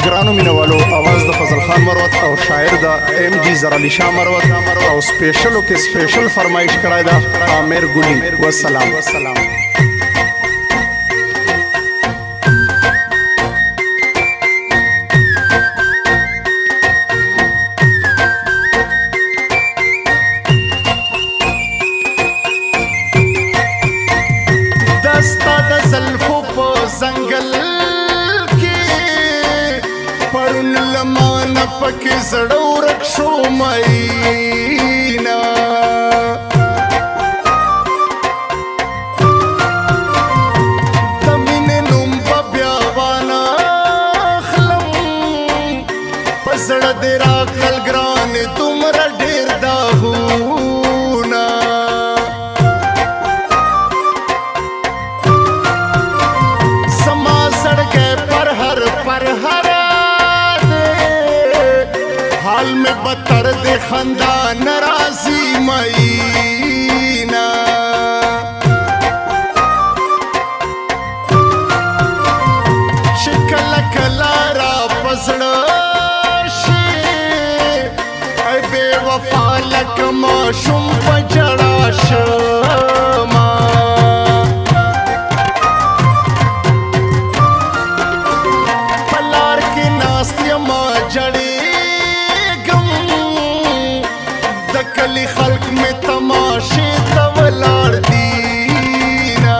ګرانو مینوالو اواز د فضل خان مروت او شاعر د ام جی زرالی شاه مروت او سپیشلو کې سپیشل فرمایش کړای دا عامر ګلی والسلام دستا د زلفو په زنګل پرون لمان پکې زړه ورک شو مینا د مینې نوم به بیا وانخلم په زړه دې راکړل ګرانې دومره ډېر داغونه زما زړګی پر هر حال میں بتر دے خندا ناراضی مینا شکل کلارا پزڑا شی اے بے وفا لکما شم پجڑا شما پلار کی ناستی ما جڑی کلی خلق میں تماشے تولاڑ دینا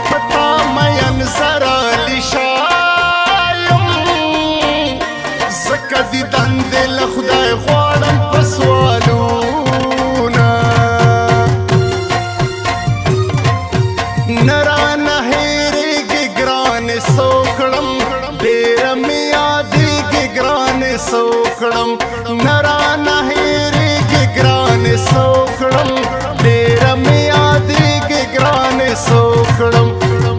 پتا مین زرالی شایم زکا دی دند لخدای خوارم پسوالونا نرا نهیرے گی گران سوکڑم دیر میں سوکڑم نرا نهیرے گی گران سوکڑم دیر میں یادے گی گران سوکڑم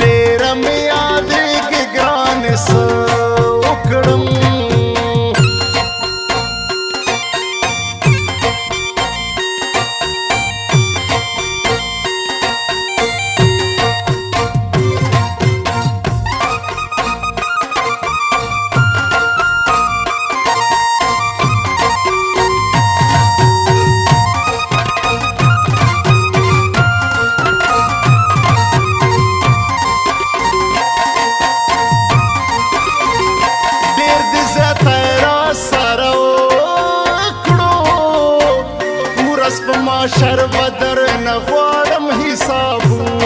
دیر میں یادے گی گران سوکڑم شر بدر نغوارم حسابونا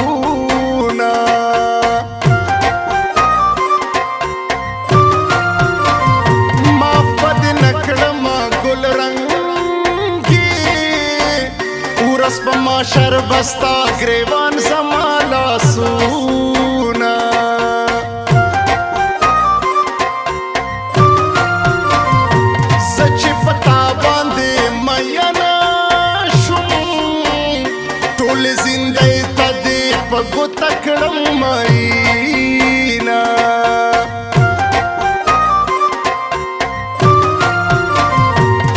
ماف بد نکڑم گل رنگی ورس بما شر بستا گریوان زمالا سونا سچ پتا باندے میانا ټول زندګۍ ته دې په ګوته کړم مینا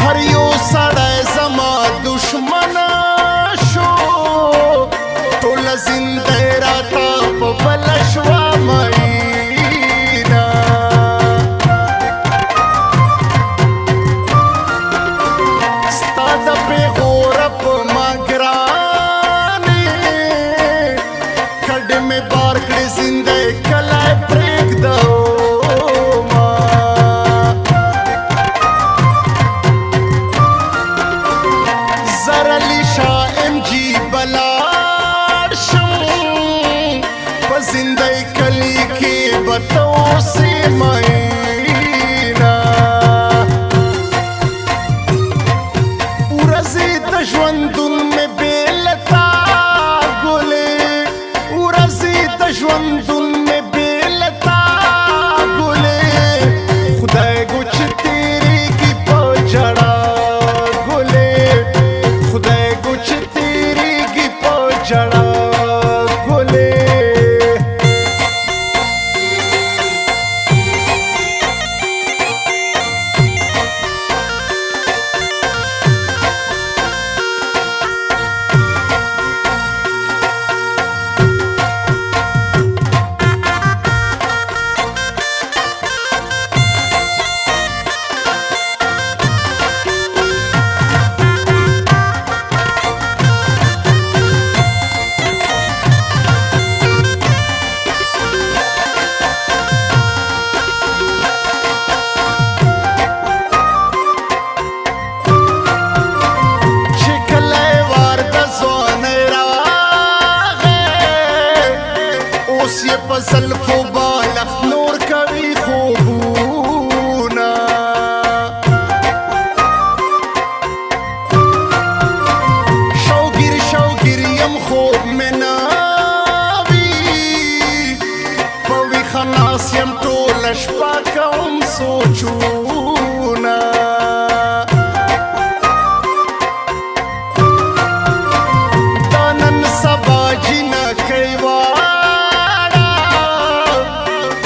هر یو سړی زما دشمنه شو ټول زندګۍ راته په بله شوه مینا ستا د پېغوره په ما میں بار کڑی زندے کلائے پریک دو زرالی شاہ ام جی بلار شم پا زندے کلی کی بتو سی مینا ورزی دشوندن میں بیلتا ژوندون میں بیلتا گلے خدای گچ تیری کی پوچڑا گلے خدای گچ تیری کی پوچڑا گلے اوس یې په زلفو بالښت نور کوي خوبونه شوګیر یم خوب مې نه وي په ویښه ناست یم ټوله شپه کوم سوچونه دا نن سبا جینکۍ واړه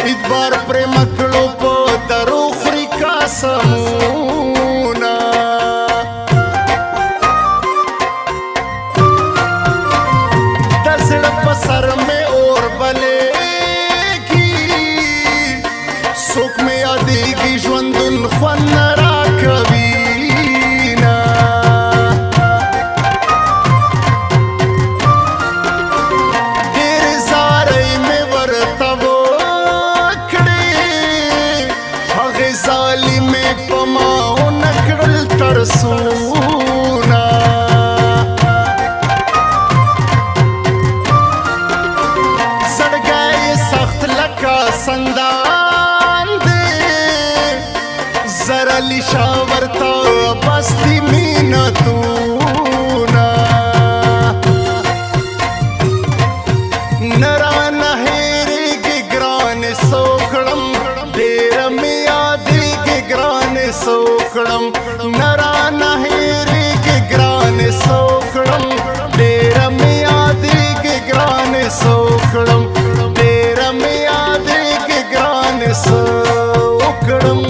ادبار پرې مکړو په درو خوري قسمونه د زړه په سر مې اور بلېږي څوک مې یادېږي ژوندون خوند نه راکوي نه ډېرې زارۍ مې ورته وکړې هغې ظالمې په ما ونه کړل ترسونه زړګی سخت لکه سندان دی زرلی شاه ورته بس دي مینتونه نه رانه هېرېږي ګرانې څه وکړم ډېره مې یادېږي ګرانې څه وکړم نه رانه هېرېږي ګرانې څه وکړم ډېره مې یادېږي ګرانې څه وکړم ډېره مې یادېږي ګرانې څه وکړم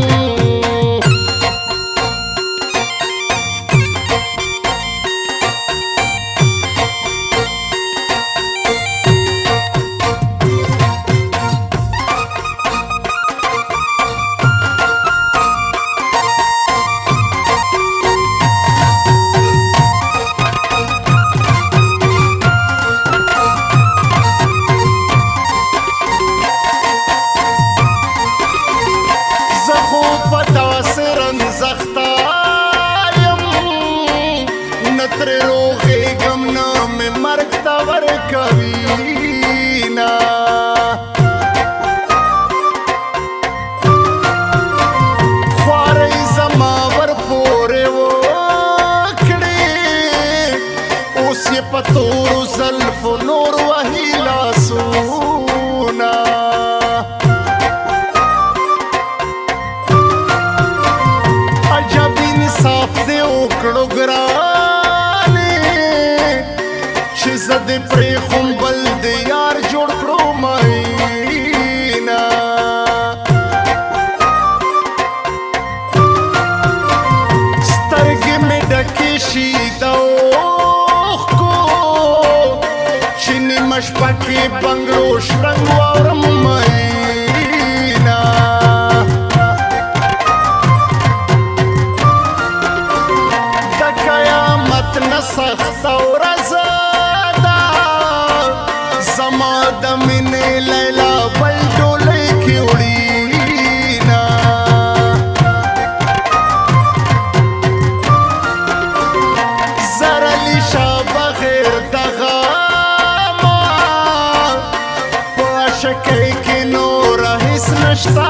زه خو په داسې رنځخته یم نه ترې روغېږم نه مې مرګ ته ورکوي نه خوارۍ زما ورپورې وکړې اوس یې په تورو زلفو نور وهي لاسونه عجب انصاف دې وکړو ګرانې چې زه دې پرېښوم بل دې یار جوړ کړو مینه سترګې مې ډکې شي د اوښکو چې نیمه شپه کې بنګړو شرنګ واورم مینه د قیامت نه سخته ورځ ده زما د مینې لیلا بل ډولۍ کې وړینه زرلی شاه بغیر د غمه په عشقۍ کې نوره هېڅ نشته